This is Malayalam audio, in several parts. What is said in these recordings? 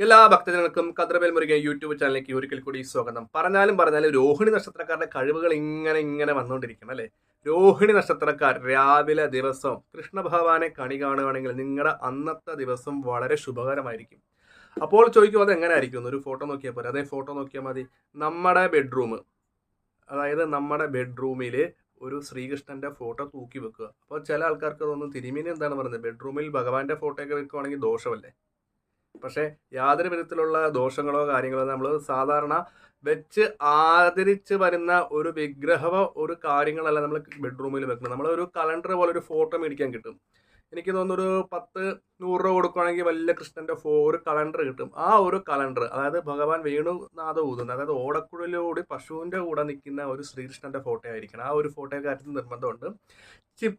എല്ലാ ഭക്തജനങ്ങൾക്കും കദ്രവേൽ മുരുകൻ യൂട്യൂബ് ചാനലിലേക്ക് ഒരിക്കൽ കൂടി സ്വാഗതം. പറഞ്ഞാലും രോഹിണി നക്ഷത്രക്കാരുടെ കഴിവുകൾ ഇങ്ങനെ വന്നുകൊണ്ടിരിക്കണം അല്ലേ? രോഹിണി നക്ഷത്രക്കാർ രാവിലെ ദിവസം കൃഷ്ണഭഗവാനെ കണി കാണുകയാണെങ്കിൽ നിങ്ങളുടെ അന്നത്തെ ദിവസം വളരെ ശുഭകരമായിരിക്കും. അപ്പോൾ ചോദിക്കും, അത് എങ്ങനെ ആയിരിക്കും? ഒരു ഫോട്ടോ നോക്കിയാൽ പോരെ? അതേ ഫോട്ടോ നോക്കിയാൽ മതി. നമ്മുടെ ബെഡ്റൂം, അതായത് നമ്മുടെ ബെഡ്റൂമിൽ ഒരു ശ്രീകൃഷ്ണന്റെ ഫോട്ടോ തൂക്കി വെക്കുക. അപ്പോൾ ചില ആൾക്കാർക്ക് തോന്നും, തിരുമേനി എന്താണ് പറയുന്നത്, ബെഡ്റൂമിൽ ഭഗവാന്റെ ഫോട്ടോ ഒക്കെ വെക്കുവാണെങ്കിൽ ദോഷമല്ലേ? പക്ഷേ യാതൊരു വിധത്തിലുള്ള ദോഷങ്ങളോ കാര്യങ്ങളോ നമ്മൾ സാധാരണ വെച്ച് ആദരിച്ച് വരുന്ന ഒരു വിഗ്രഹമോ ഒരു കാര്യങ്ങളല്ല നമ്മൾ ബെഡ്റൂമിൽ വെക്കുന്നത്. നമ്മളൊരു കലണ്ടർ പോലെ ഒരു ഫോട്ടോ മേടിക്കാൻ കിട്ടും. എനിക്ക് തോന്നുന്നു ഒരു 10-100 രൂപ കൊടുക്കുകയാണെങ്കിൽ വലിയ കൃഷ്ണന്റെ ഒരു കലണ്ടർ കിട്ടും. ആ ഒരു കലണ്ടർ, അതായത് ഭഗവാൻ വേണുനാഥ ഊതുന്നത്, അതായത് ഓടക്കുഴലോട് പശുവിന്റെ കൂടെ നിൽക്കുന്ന ഒരു ശ്രീകൃഷ്ണന്റെ ഫോട്ടോ ആയിരിക്കണം. ആ ഒരു ഫോട്ടോ കാര്യത്തിൽ നിർബന്ധമുണ്ട്.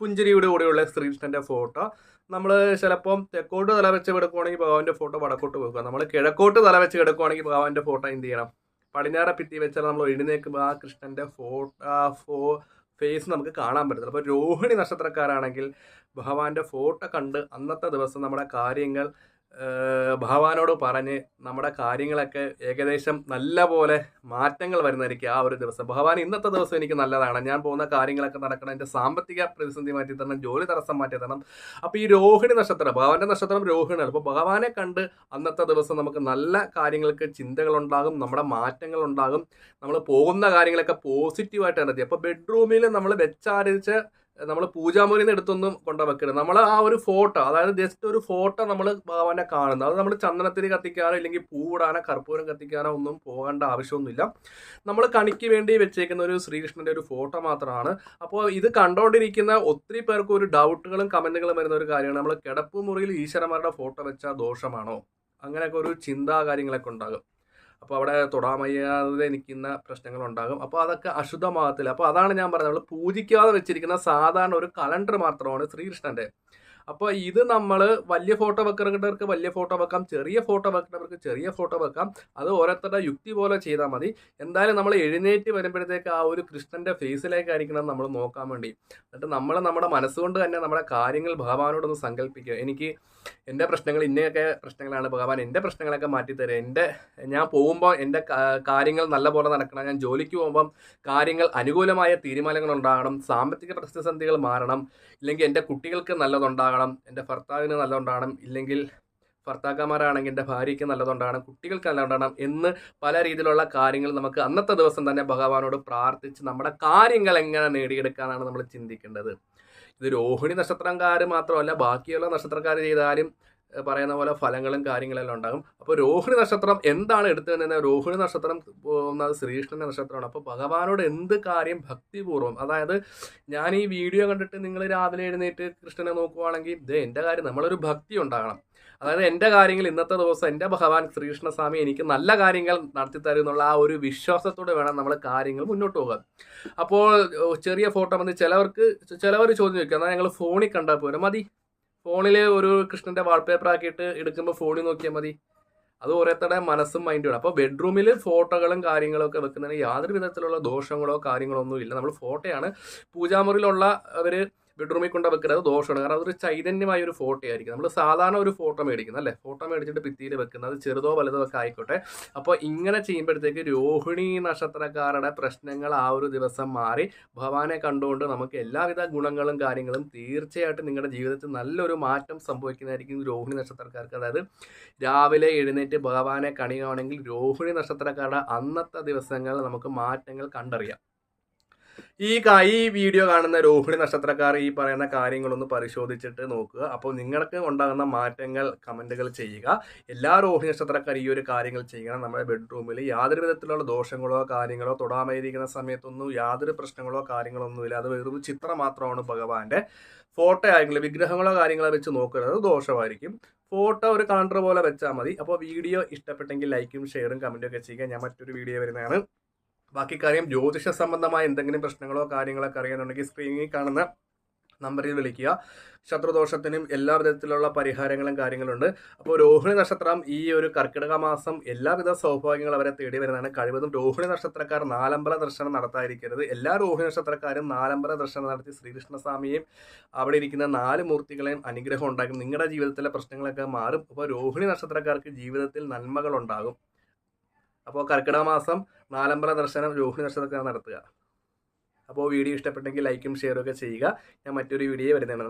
പുഞ്ചിരിയുടെ കൂടെയുള്ള ശ്രീകൃഷ്ണന്റെ ഫോട്ടോ നമ്മൾ ചിലപ്പം തെക്കോട്ട് തല വെച്ച് കിടക്കുവാണെങ്കിൽ ഭഗവാന്റെ ഫോട്ടോ വടക്കോട്ട് വെക്കുക. നമ്മൾ കിഴക്കോട്ട് തല വെച്ച് കിടക്കുവാണെങ്കിൽ ഭഗവാന്റെ ഫോട്ടോ എന്ത് ചെയ്യണം, പടിഞ്ഞാറ ഭിത്തി വെച്ചാൽ നമ്മൾ എഴുന്നേൽക്കുമ്പോൾ ആ കൃഷ്ണന്റെ ഫേസ് നമുക്ക് കാണാൻ പറ്റത്തില്ല. അപ്പോൾ രോഹിണി നക്ഷത്രക്കാരാണെങ്കിൽ ഭഗവാന്റെ ഫോട്ടോ കണ്ട് അന്നത്തെ ദിവസം നമ്മുടെ കാര്യങ്ങൾ ഭഗവാനോട് പറഞ്ഞ് നമ്മുടെ കാര്യങ്ങളൊക്കെ ഏകദേശം നല്ല പോലെ മാറ്റങ്ങൾ വരുന്നതായിരിക്കും ആ ഒരു ദിവസം. ഭഗവാൻ ഇന്നത്തെ ദിവസം എനിക്ക് നല്ലതാണ്, ഞാൻ പോകുന്ന കാര്യങ്ങളൊക്കെ നടക്കണം, എൻ്റെ സാമ്പത്തിക പ്രതിസന്ധി മാറ്റി തരണം, ജോലി തടസ്സം മാറ്റി തരണം. അപ്പോൾ ഈ രോഹിണി നക്ഷത്രം, ഭഗവാന്റെ നക്ഷത്രം രോഹിണിയാണ്. അപ്പോൾ ഭഗവാനെ കണ്ട് അന്നത്തെ ദിവസം നമുക്ക് നല്ല കാര്യങ്ങൾക്ക് ചിന്തകളുണ്ടാകും, നമ്മുടെ മാറ്റങ്ങൾ ഉണ്ടാകും, നമ്മൾ പോകുന്ന കാര്യങ്ങളൊക്കെ പോസിറ്റീവായിട്ട് എനർജി. അപ്പോൾ ബെഡ്റൂമിൽ നമ്മൾ വെച്ചാരിച്ച് നമ്മൾ പൂജാമുറിയിൽ നിന്ന് എടുത്തൊന്നും കൊണ്ടുവെക്കരുത്. നമ്മൾ ആ ഒരു ഫോട്ടോ, അതായത് ജസ്റ്റ് ഒരു ഫോട്ടോ നമ്മൾ ഭഗവാനെ കാണുന്നത്, അത് നമ്മൾ ചന്ദനത്തിരി കത്തിക്കാനോ ഇല്ലെങ്കിൽ പൂവിടാനോ കർപ്പൂരം കത്തിക്കാനോ ഒന്നും പോകേണ്ട ആവശ്യമൊന്നുമില്ല. നമ്മൾ കണിക്ക് വേണ്ടി വെച്ചേക്കുന്ന ഒരു ശ്രീകൃഷ്ണന്റെ ഒരു ഫോട്ടോ മാത്രമാണ്. അപ്പോൾ ഇത് കണ്ടുകൊണ്ടിരിക്കുന്ന ഒത്തിരി പേർക്ക് ഒരു ഡൗട്ടുകളും കമന്റുകളും വരുന്ന ഒരു കാര്യമാണ്, നമ്മൾ കിടപ്പുമുറിയിൽ ഈശ്വരന്മാരുടെ ഫോട്ടോ വെച്ചാൽ ദോഷമാണോ, അങ്ങനെയൊക്കെ ഒരു ചിന്താ കാര്യങ്ങളൊക്കെ ഉണ്ടാകും. അപ്പോൾ അവിടെ തൊടാമയ്യാതെ നിൽക്കുന്ന പ്രശ്നങ്ങളുണ്ടാകും. അപ്പോൾ അതൊക്കെ അശുദ്ധമാകത്തില്ല. അപ്പോൾ അതാണ് ഞാൻ പറഞ്ഞത്, നമ്മൾ പൂജിക്കാതെ വെച്ചിരിക്കുന്ന സാധാരണ ഒരു കലണ്ടർ മാത്രമാണ് ശ്രീകൃഷ്ണന്റെ. അപ്പോൾ ഇത് നമ്മൾ വലിയ ഫോട്ടോ വെക്കുന്നവർക്ക് വലിയ ഫോട്ടോ വെക്കാം, ചെറിയ ഫോട്ടോ വെക്കുന്നവർക്ക് ചെറിയ ഫോട്ടോ വെക്കാം. അത് ഓരോരുത്തരുടെ യുക്തി പോലെ ചെയ്താൽ മതി. എന്തായാലും നമ്മൾ എഴുന്നേറ്റ് വരുമ്പോഴത്തേക്ക് ആ ഒരു കൃഷ്ണന്റെ ഫേസിലേക്കായിരിക്കണം നമ്മൾ നോക്കാൻ വേണ്ടി. എന്നിട്ട് നമ്മൾ നമ്മുടെ മനസ്സുകൊണ്ട് തന്നെ നമ്മുടെ കാര്യങ്ങൾ ഭഗവാനോടൊന്ന് സങ്കല്പിക്കുക. എനിക്ക് എൻ്റെ പ്രശ്നങ്ങൾ ഇന്നയൊക്കെ പ്രശ്നങ്ങളാണ്, ഭഗവാൻ എൻ്റെ പ്രശ്നങ്ങളൊക്കെ മാറ്റിത്തരാം, ഞാൻ പോകുമ്പോൾ എൻ്റെ കാര്യങ്ങൾ നല്ല പോലെ നടക്കണം, ഞാൻ ജോലിക്ക് പോകുമ്പം കാര്യങ്ങൾ അനുകൂലമായ തീരുമാനങ്ങൾ ഉണ്ടാകണം, സാമ്പത്തിക പ്രതിസന്ധികൾ മാറണം, ഇല്ലെങ്കിൽ എൻ്റെ കുട്ടികൾക്ക് നല്ലതുണ്ടാകണം, എൻ്റെ ഭർത്താവിന് നല്ലതുണ്ടാകണം, ഇല്ലെങ്കിൽ ഭർത്താക്കന്മാരാണെങ്കിൽ എൻ്റെ ഭാര്യയ്ക്ക് നല്ലതുണ്ടാകണം, കുട്ടികൾക്ക് നല്ലതുണ്ടാകണം എന്ന് പല രീതിയിലുള്ള കാര്യങ്ങൾ നമുക്ക് അന്നത്തെ ദിവസം തന്നെ ഭഗവാനോട് പ്രാർത്ഥിച്ച് നമ്മുടെ കാര്യങ്ങൾ എങ്ങനെ നേടിയെടുക്കാനാണ് നമ്മൾ ചിന്തിക്കേണ്ടത്. ഇത് രോഹിണി നക്ഷത്രക്കാർ മാത്രമല്ല, ബാക്കിയുള്ള നക്ഷത്രക്കാർ ചെയ്താലും പറയുന്ന പോലെ ഫലങ്ങളും കാര്യങ്ങളെല്ലാം ഉണ്ടാകും. അപ്പോൾ രോഹിണി നക്ഷത്രം എന്താണ് എടുത്തു തന്നെ, രോഹിണി നക്ഷത്രം പോകുന്നത് ശ്രീകൃഷ്ണന്റെ നക്ഷത്രമാണ്. അപ്പോൾ ഭഗവാനോട് എന്ത് കാര്യം ഭക്തിപൂർവ്വം, അതായത് ഞാൻ ഈ വീഡിയോ കണ്ടിട്ട് നിങ്ങൾ രാവിലെ എഴുന്നേറ്റ് കൃഷ്ണനെ നോക്കുവാണെങ്കിൽ ഇത് എൻ്റെ കാര്യം, നമ്മളൊരു ഭക്തി ഉണ്ടാകണം. അതായത് എൻ്റെ കാര്യങ്ങൾ ഇന്നത്തെ ദിവസം എൻ്റെ ഭഗവാൻ ശ്രീകൃഷ്ണസ്വാമി എനിക്ക് നല്ല കാര്യങ്ങൾ നടത്തി തരും എന്നുള്ള ആ ഒരു വിശ്വാസത്തോടെ വേണം നമ്മൾ കാര്യങ്ങൾ മുന്നോട്ട് പോകാൻ. അപ്പോൾ ചെറിയ ഫോട്ടോ വന്ന് ചിലവർ ചോദ്യം ചോദിക്കുക, എന്നാൽ ഞങ്ങൾ ഫോണിൽ കണ്ടാൽ പോരാ, മതി, ഫോണിൽ ഒരു കൃഷ്ണന്റെ വാൾപേപ്പർ ആക്കിയിട്ട് എടുക്കുമ്പോൾ ഫോണിൽ നോക്കിയാൽ മതി. അത് ഓരോരുത്തരുടെ മനസ്സും മൈൻഡും ആണ്. അപ്പോൾ ബെഡ്റൂമിൽ ഫോട്ടോകളും കാര്യങ്ങളും ഒക്കെ വെക്കുന്നതിന് യാതൊരു വിധത്തിലുള്ള ദോഷങ്ങളോ കാര്യങ്ങളോ ഒന്നും ഇല്ല. നമ്മൾ ഫോട്ടോയാണ് പൂജാമുറിയിലുള്ള അവർ ബെഡ്റൂമിൽ കൊണ്ട് വെക്കുന്നത് ദോഷമാണ്. കാരണം അതൊരു ചൈതന്യമായ ഒരു ഫോട്ടോ ആയിരിക്കും. നമ്മൾ സാധാരണ ഒരു ഫോട്ടോ മേടിക്കുന്നത് അല്ലേ, ഫോട്ടോ മേടിച്ചിട്ട് ഭിത്തിയിൽ വെക്കുന്നത് ചെറുതോ വലുതോ ഒക്കെ ആയിക്കോട്ടെ. അപ്പോൾ ഇങ്ങനെ ചെയ്യുമ്പോഴത്തേക്ക് രോഹിണി നക്ഷത്രക്കാരുടെ പ്രശ്നങ്ങൾ ആ ഒരു ദിവസം മാറി ഭഗവാനെ കണ്ടുകൊണ്ട് നമുക്ക് എല്ലാവിധ ഗുണങ്ങളും കാര്യങ്ങളും തീർച്ചയായിട്ടും നിങ്ങളുടെ ജീവിതത്തിൽ നല്ലൊരു മാറ്റം സംഭവിക്കുന്നതായിരിക്കും രോഹിണി നക്ഷത്രക്കാർക്ക്. അതായത് രാവിലെ എഴുന്നേറ്റ് ഭഗവാനെ കണിയുകയാണെങ്കിൽ രോഹിണി നക്ഷത്രക്കാരുടെ അന്നത്തെ ദിവസങ്ങൾ നമുക്ക് മാറ്റങ്ങൾ കണ്ടറിയാം. ഈ വീഡിയോ കാണുന്ന രോഹിണി നക്ഷത്രക്കാർ ഈ പറയുന്ന കാര്യങ്ങളൊന്ന് പരിശോധിച്ചിട്ട് നോക്കുക. അപ്പോൾ നിങ്ങൾക്ക് ഉണ്ടാകുന്ന മാറ്റങ്ങൾ കമൻറ്റുകൾ ചെയ്യുക. എല്ലാ രോഹിണി നക്ഷത്രക്കാർ ഈ ഒരു കാര്യങ്ങൾ ചെയ്യണം. നമ്മുടെ ബെഡ്റൂമിൽ യാതൊരു വിധത്തിലുള്ള ദോഷങ്ങളോ കാര്യങ്ങളോ തൊടാമയിരിക്കുന്ന സമയത്തൊന്നും യാതൊരു പ്രശ്നങ്ങളോ കാര്യങ്ങളോ ഒന്നുമില്ല. അത് വെറും ചിത്രം മാത്രമാണ് ഭഗവാന്റെ. ഫോട്ടോ ആയെങ്കിലും വിഗ്രഹങ്ങളോ കാര്യങ്ങളോ വെച്ച് നോക്കുന്നത് ദോഷമായിരിക്കും. ഫോട്ടോ ഒരു കലണ്ടർ പോലെ വെച്ചാൽ മതി. അപ്പോൾ വീഡിയോ ഇഷ്ടപ്പെട്ടെങ്കിൽ ലൈക്കും ഷെയറും കമൻറ്റും ഒക്കെ ചെയ്യുക. ഞാൻ മറ്റൊരു വീഡിയോ വരുന്നതാണ്. ബാക്കി കാര്യം ജ്യോതിഷ സംബന്ധമായ എന്തെങ്കിലും പ്രശ്നങ്ങളോ കാര്യങ്ങളൊക്കെ അറിയാനുണ്ടെങ്കിൽ സ്ക്രീനിൽ കാണുന്ന നമ്പറിൽ വിളിക്കുക. ശത്രുദോഷത്തിനും എല്ലാ വിധത്തിലുള്ള പരിഹാരങ്ങളും കാര്യങ്ങളുണ്ട്. അപ്പോൾ രോഹിണി നക്ഷത്രം ഈ ഒരു കർക്കിടക മാസം എല്ലാവിധ സൗഭാഗ്യങ്ങൾ അവരെ തേടി വരുന്നതാണ്. കഴിവതും രോഹിണി നക്ഷത്രക്കാർ നാലമ്പല ദർശനം നടത്താതിരിക്കരുത്. എല്ലാ രോഹിണി നക്ഷത്രക്കാരും നാലമ്പല ദർശനം നടത്തി ശ്രീകൃഷ്ണസ്വാമിയെയും അവിടെ ഇരിക്കുന്ന 4 മൂർത്തികളെയും അനുഗ്രഹം ഉണ്ടാകും. നിങ്ങളുടെ ജീവിതത്തിലെ പ്രശ്നങ്ങളൊക്കെ മാറും. അപ്പോൾ രോഹിണി നക്ഷത്രക്കാർക്ക് ജീവിതത്തിൽ നന്മകൾ ഉണ്ടാകും. അപ്പോൾ കർക്കിടക മാസം നാലമ്പല ദർശനം രോഹിണി നക്ഷത്രക്കാർ നടത്തുക. അപ്പോൾ വീഡിയോ ഇഷ്ടപ്പെട്ടെങ്കിൽ ലൈക്കും ഷെയറും ഒക്കെ ചെയ്യുക. ഞാൻ മറ്റൊരു വീഡിയോ വരുന്നതാണ്.